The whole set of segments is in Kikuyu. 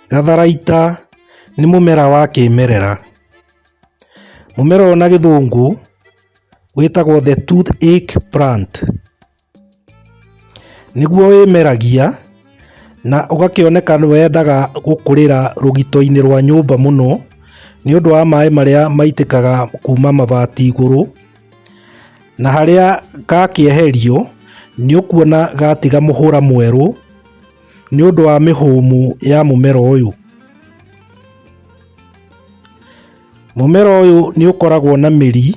Gatharaita nĩ mũmera wa kĩmerera. Mũmera ũyũ na gĩthũngũ wĩtagwo the toothache plant. Nĩguo wĩmeragia na ũgakĩoneka wendaga gũkũrĩra rũgito-inĩ rwa nyũmba mũno nĩ ũndũ wa maĩ marĩa maitĩkaga kuma mabati igũrũ, na harĩa gakĩeherio nĩ ũkuona gatiga mũhũra mwerũ nĩ ũndũ wa mĩhũmũ ya mũmera ũyũ. Mũmera ũyũ nĩ ũkoragwo na mĩri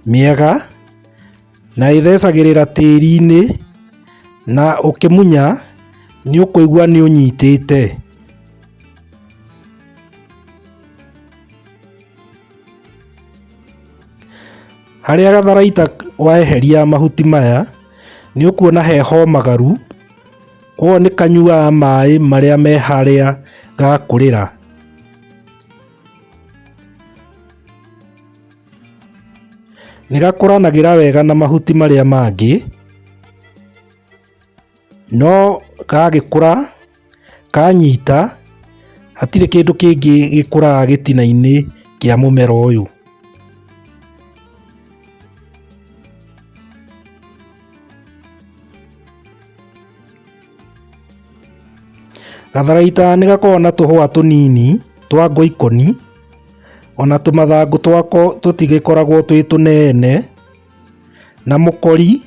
mĩega na ĩthecagĩrĩra tĩri-inĩ, na ũkĩmunya nĩ ũkũigua nĩ ũnyitĩte. Harĩa gatharaita weheria mahuti maya nĩ ũkuona he homagaru, koguo nĩ kanyuaga maĩ marĩa me harĩa gakũrĩra. Nĩ gakũranagĩra wega na mahuti marĩa mangĩ, no gagĩkũra kanyita hatirĩ kĩndũ kĩngĩ gĩkũraga gĩtina-inĩ kĩa mũmera ũyũ. Gatharaita nĩ gakoragwo na tũhũa tũnini twa ngoikoni, ona tũmathangũ twako tũtigĩkoragwo twĩ tũnene, na mũkori,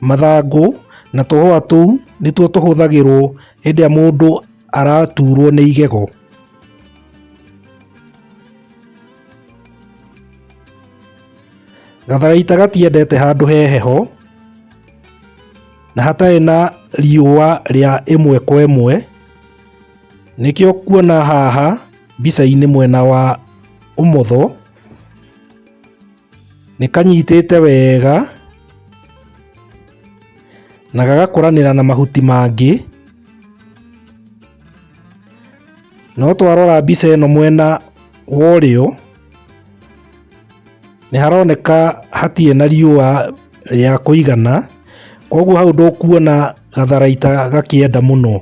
mathangũ na tũhũa tũu nĩtuo tũhũthagĩrwo hĩndĩ ĩrĩa mũndũ araturwo nĩ igego. Gatharaita gatiendete handũ he heho na hatarĩ na riũa rĩa ĩmwe kwa ĩmwe, nĩkĩo kuona haha mbica-inĩ mwena wa ũmotho nĩ kanyitĩte wega na gagakũranĩra na mahuti mangĩ. No twarora mbica ĩno mwena wa ũrĩo nĩ haroneka hatirĩ na riũa rĩa kũigana, koguo hau ndũkuona gatharaita gakĩenda mũno.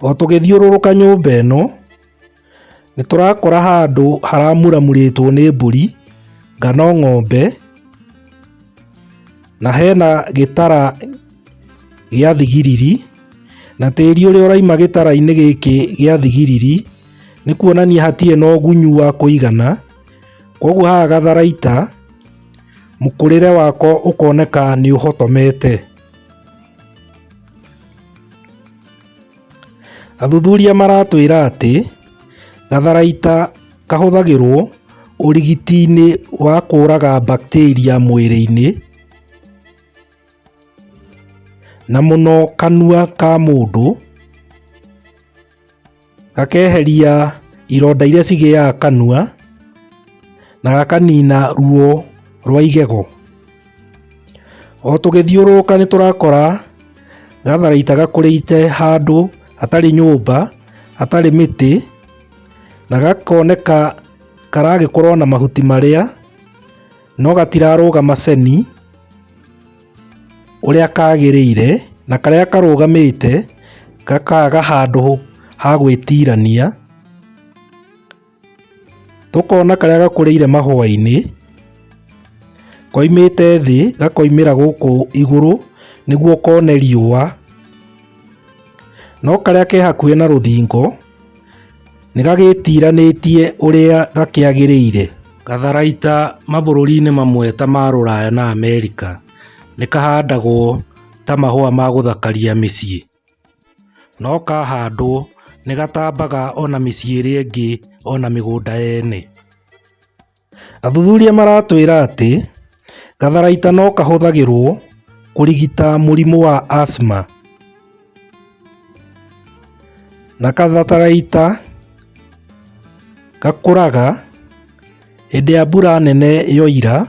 O tũgĩthiũrũrũka nyũmba ĩno nĩ tũrakora handũ haramuramurĩtwo nĩ mbũri kana ng'ombe, na hena gĩtara gĩa thigiriri, na tĩri ũrĩa ũraima gĩtara-inĩ gĩkĩ gĩa thigiriri nĩ kuonania hatirĩ na ũgunyu wa kũigana, koguo haha gatharaita mũkũrĩre wako ũkoneka nĩ ũhotomete. Athuthuria maratwĩra atĩ gatharaita kahũthagĩrwo ũrigiti-inĩ wa kũraga bacteria mwĩrĩ-inĩ, na mũno kanua ka mũndũ, gakeheria ironda iria cigĩaga kanua na gakanina ruo rwa igego. O tũgĩthiũrũrũka nĩ tũrakora gatharaita gakũrĩte handũ hatarĩ nyũmba, hatarĩ mĩtĩ, na gakoneka karagĩkorwo na mahuti marĩa no gatirarũgama ceni ũrĩa kagĩrĩire, na karĩa karũgamĩte gakaga handũ ha gwĩtirania. Tũkona karĩa gakũrĩire mahũa-inĩ koimĩte thĩ gakoimĩra gũkũ igũrũ nĩguo kone riũa, no karĩa ke hakuhĩ na rũthingo nĩ gagĩtiranĩtie ũrĩa gakĩagĩrĩire. Gatharaita mabũrũri-inĩ mamwe ta ma Rũraya na Amerika nĩ kahandagwo ta mahũa ma gũthakaria mĩciĩ, no kahandwo nĩ gatambaga ona mĩciĩ ĩrĩa ĩngĩ ona mĩgũnda yene. Athuthuria maratwĩra atĩ gatharaita no kahũthagĩrwo kũrigita mũrimũ wa asthma, na gatharaita gakũraga hĩndĩ ya mbura nene yoira,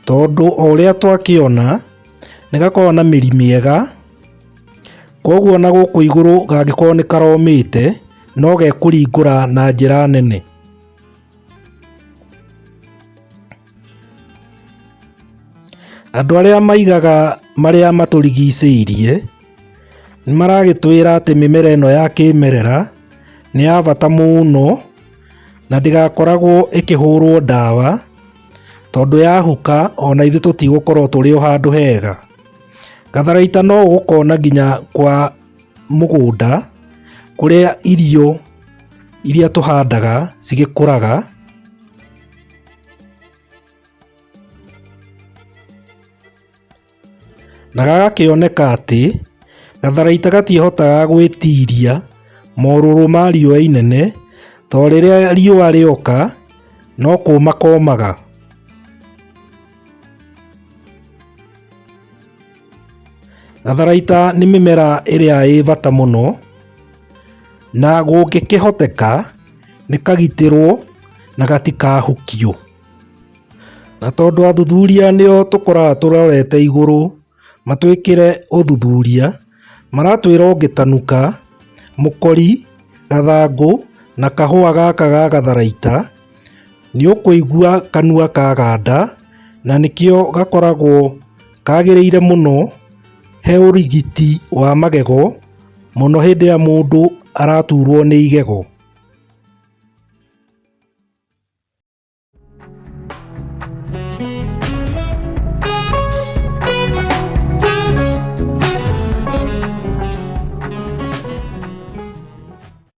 tondũ o ũrĩa twakĩona nĩ gakoragwo na mĩri mĩega, koguo na gũkũ igũrũ gangĩkorwo nĩ karomĩte no gekũringũra na njĩra nene. Andũ arĩa maigaga marĩa matũrigicĩirie Nĩmaragĩtwĩra atĩ mĩmera ĩno ya kĩmerera nĩ ya bata mũno na ndĩgakoragwo ĩkĩhũrwo ndawa, tondũ yahuka ona ithuĩ tũtigũkorwo tũrĩ o handũ hega. Gatharaita no ũgũkona nginya kwa mũgũnda kũrĩa irio iria tũhandaga cigĩkũraga. Na gagakĩoneka atĩ gatharaita gatiĩhotaga gwĩtiria morũrũ ma riũa inene, to rĩrĩa riũa rĩoka no kũũma komaga. Gatharaita nĩ mĩmera ĩrĩa ĩ bata mũno, na gũngĩkĩhoteka nĩ kagitĩrwo na gatikahukio. Na tondũ athuthuria nĩo tũkoragwo tũrorete igũrũ matwĩkĩre ũthuthuria, maratwĩra ũngĩtanuka mũkori, gathangũ na kahũa gaka ga gatharaita nĩ ũkũigua kanua kaganda, na nĩkĩo gakoragwo kagĩrĩire mũno he ũrigiti wa magego mũno hĩndĩ ĩrĩa mũndũ araturwo nĩ igego.